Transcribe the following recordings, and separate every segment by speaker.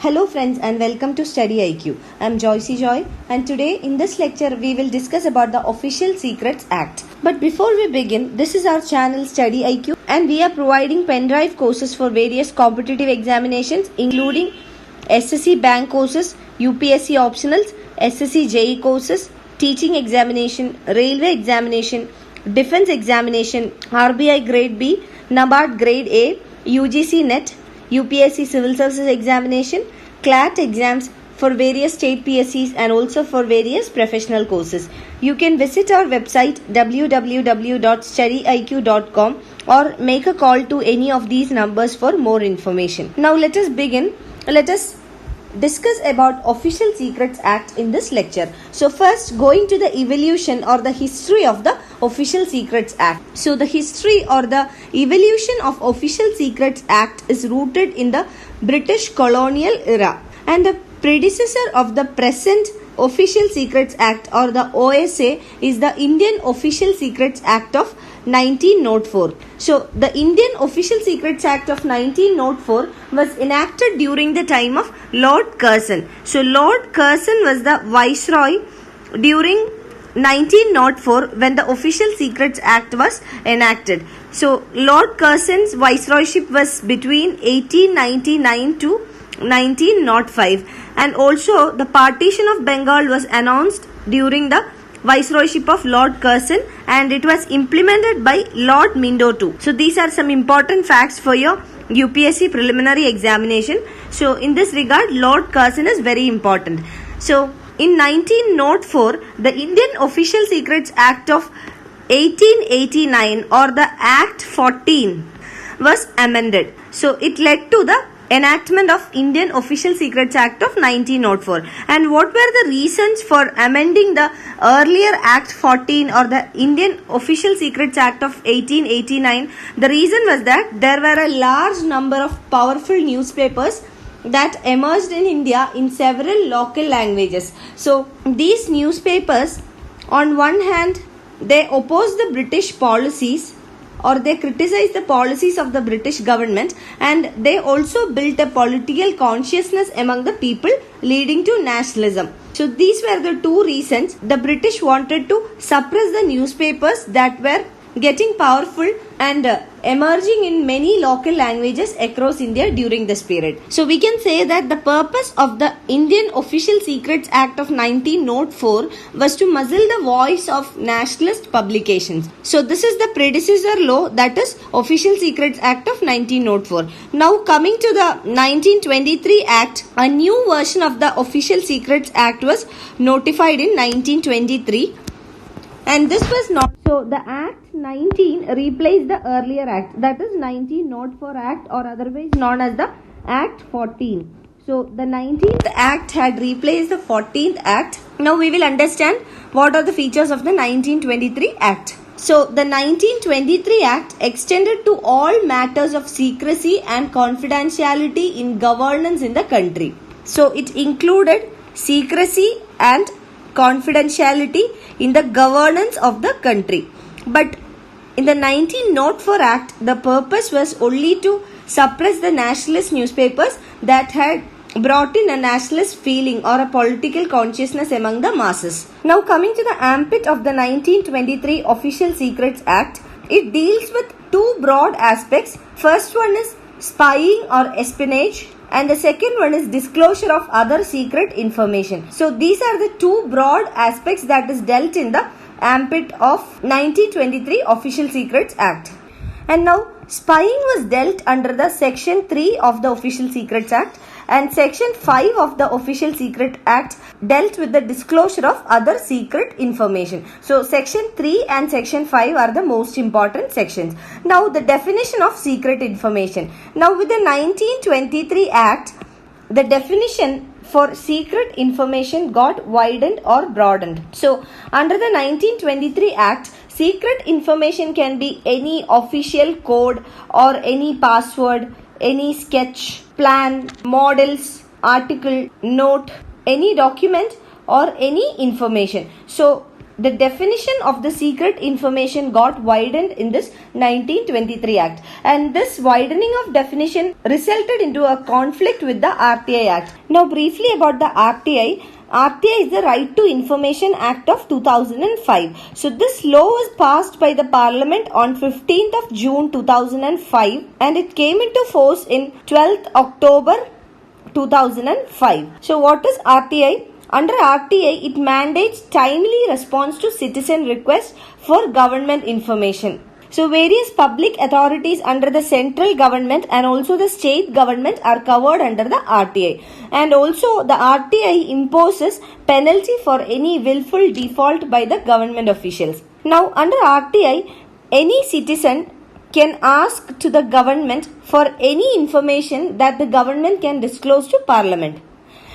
Speaker 1: Hello friends and welcome to StudyIQ. I am Joy and today in this lecture we will discuss about the Official Secrets Act. But before we begin, this is our channel StudyIQ and we are providing pen drive courses for various competitive examinations including SSC bank courses, UPSC optionals, SSC JE courses, teaching examination, railway examination, defense examination, RBI grade B, NABARD grade A, UGC NET, UPSC Civil Services Examination, CLAT exams for various state PSCs and also for various professional courses. You can visit our website www.studyiq.com or make a call to any of these numbers for more information. Now let us begin. Let us discuss about Official Secrets Act in this lecture. So first, going to the evolution or the history of the Official Secrets Act. So the history or the evolution of Official Secrets Act is rooted in the British colonial era, and the predecessor of the present Official Secrets Act or the OSA is the Indian Official Secrets Act of 1904. So the Indian Official Secrets Act of 1904 was enacted during the time of Lord Curzon. So Lord Curzon was the Viceroy during 1904 when the Official Secrets Act was enacted. So Lord Curzon's viceroyship was between 1899 to 1905, and also the partition of Bengal was announced during the viceroyship of Lord Curzon and it was implemented by Lord Minto too. So these are some important facts for your UPSC preliminary examination. So in this regard, Lord Curzon is very important. So in 1904, the Indian Official Secrets Act of 1889 or the Act 14 was amended. So it led to the enactment of Indian Official Secrets Act of 1904. And what were the reasons for amending the earlier Act 14 or the Indian Official Secrets Act of 1889? The reason was that there were a large number of powerful newspapers that emerged in India in several local languages. So these newspapers, on one hand, they opposed the British policies or they criticized the policies of the British government, and they also built a political consciousness among the people leading to nationalism. So these were the two reasons the British wanted to suppress the newspapers that were getting powerful and emerging in many local languages across India during this period. So we can say that the purpose of the Indian Official Secrets Act of 1904 was to muzzle the voice of nationalist publications. So this is the predecessor law, that is Official Secrets Act of 1904. Now coming to the 1923 Act, a new version of the Official Secrets Act was notified in 1923. And this was not so. The Act 19 replaced the earlier Act, that is 1904 Act, or otherwise known as the Act 14. So the 19th Act had replaced the 14th Act. Now we will understand what are the features of the 1923 Act. So the 1923 Act extended to all matters of secrecy and confidentiality in governance in the country. So it included secrecy and confidentiality in the governance of the country. But in the 1904 Act, the purpose was only to suppress the nationalist newspapers that had brought in a nationalist feeling or a political consciousness among the masses. Now coming to the ambit of the 1923 Official Secrets Act, it deals with two broad aspects. First one is spying or espionage, and the second one is disclosure of other secret information. So these are the two broad aspects that is dealt in the ambit of 1923 Official Secrets Act. And now spying was dealt under the Section 3 of the Official Secrets Act, and Section 5 of the Official Secret Act dealt with the disclosure of other secret information. So Section 3 and Section 5 are the most important sections. Now the definition of secret information. Now with the 1923 Act, the definition for secret information got widened or broadened. So under the 1923 Act, secret information can be any official code or any password, any sketch, plan, models, article, note, any document or any information. So the definition of the secret information got widened in this 1923 Act, and this widening of definition resulted into a conflict with the RTI Act. Now briefly about the RTI. RTI is the Right to Information Act of 2005. So this law was passed by the Parliament on 15th of June 2005 and it came into force in 12th October 2005. So what is RTI? Under RTI, it mandates timely response to citizen requests for government information. So various public authorities under the central government and also the state government are covered under the RTI. And also the RTI imposes penalty for any willful default by the government officials. Now under RTI, any citizen can ask to the government for any information that the government can disclose to Parliament.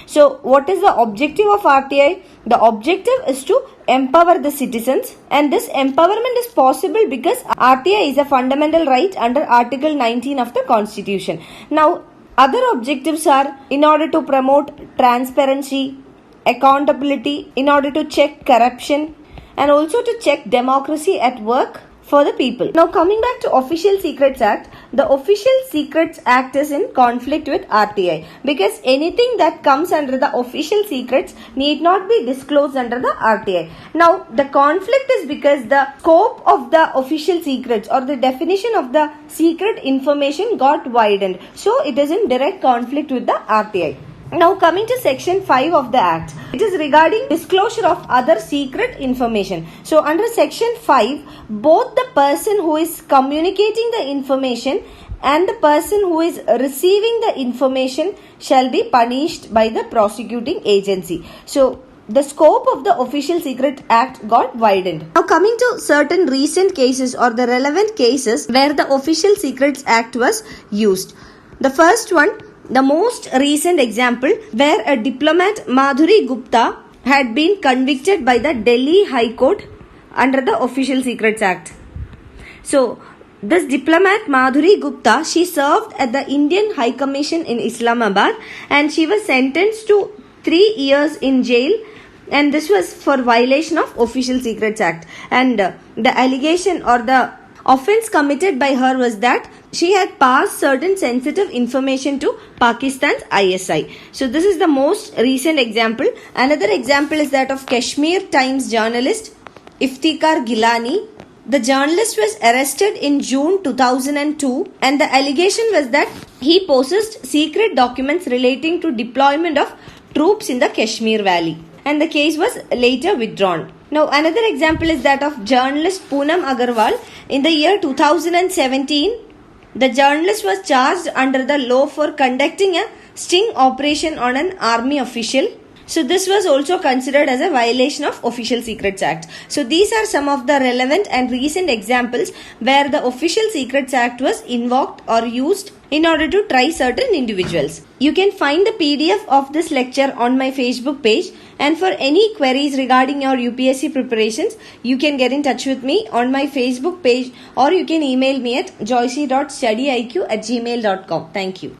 Speaker 1: So what is the objective of RTI? The objective is to empower the citizens, and this empowerment is possible because RTI is a fundamental right under Article 19 of the Constitution. Now other objectives are in order to promote transparency, accountability, in order to check corruption and also to check democracy at work for the people. Now coming back to Official Secrets Act, the Official Secrets Act is in conflict with RTI because anything that comes under the official secrets need not be disclosed under the RTI. Now the conflict is because the scope of the official secrets or the definition of the secret information got widened. So it is in direct conflict with the RTI. Now coming to section 5 of the Act, it is regarding disclosure of other secret information. So under section 5, both the person who is communicating the information and the person who is receiving the information shall be punished by the prosecuting agency. So the scope of the Official Secret Act got widened. Now coming to certain recent cases or the relevant cases where the Official Secrets Act was used. The first one, the most recent example where a diplomat Madhuri Gupta had been convicted by the Delhi High Court under the Official Secrets Act. So this diplomat Madhuri Gupta, she served at the Indian High Commission in Islamabad and she was sentenced to 3 years in jail, and this was for violation of Official Secrets Act. And the allegation or the offence committed by her was that she had passed certain sensitive information to Pakistan's ISI. So this is the most recent example. Another example is that of Kashmir Times journalist Iftikhar Gilani. The journalist was arrested in June 2002 and the allegation was that he possessed secret documents relating to deployment of troops in the Kashmir Valley, and the case was later withdrawn. Now another example is that of journalist Poonam Agarwal. In the year 2017, the journalist was charged under the law for conducting a sting operation on an army official. So this was also considered as a violation of Official Secrets Act. So these are some of the relevant and recent examples where the Official Secrets Act was invoked or used in order to try certain individuals. You can find the PDF of this lecture on my Facebook page, and for any queries regarding your UPSC preparations, you can get in touch with me on my Facebook page or you can email me at joycey.studyiq@gmail.com. Thank you.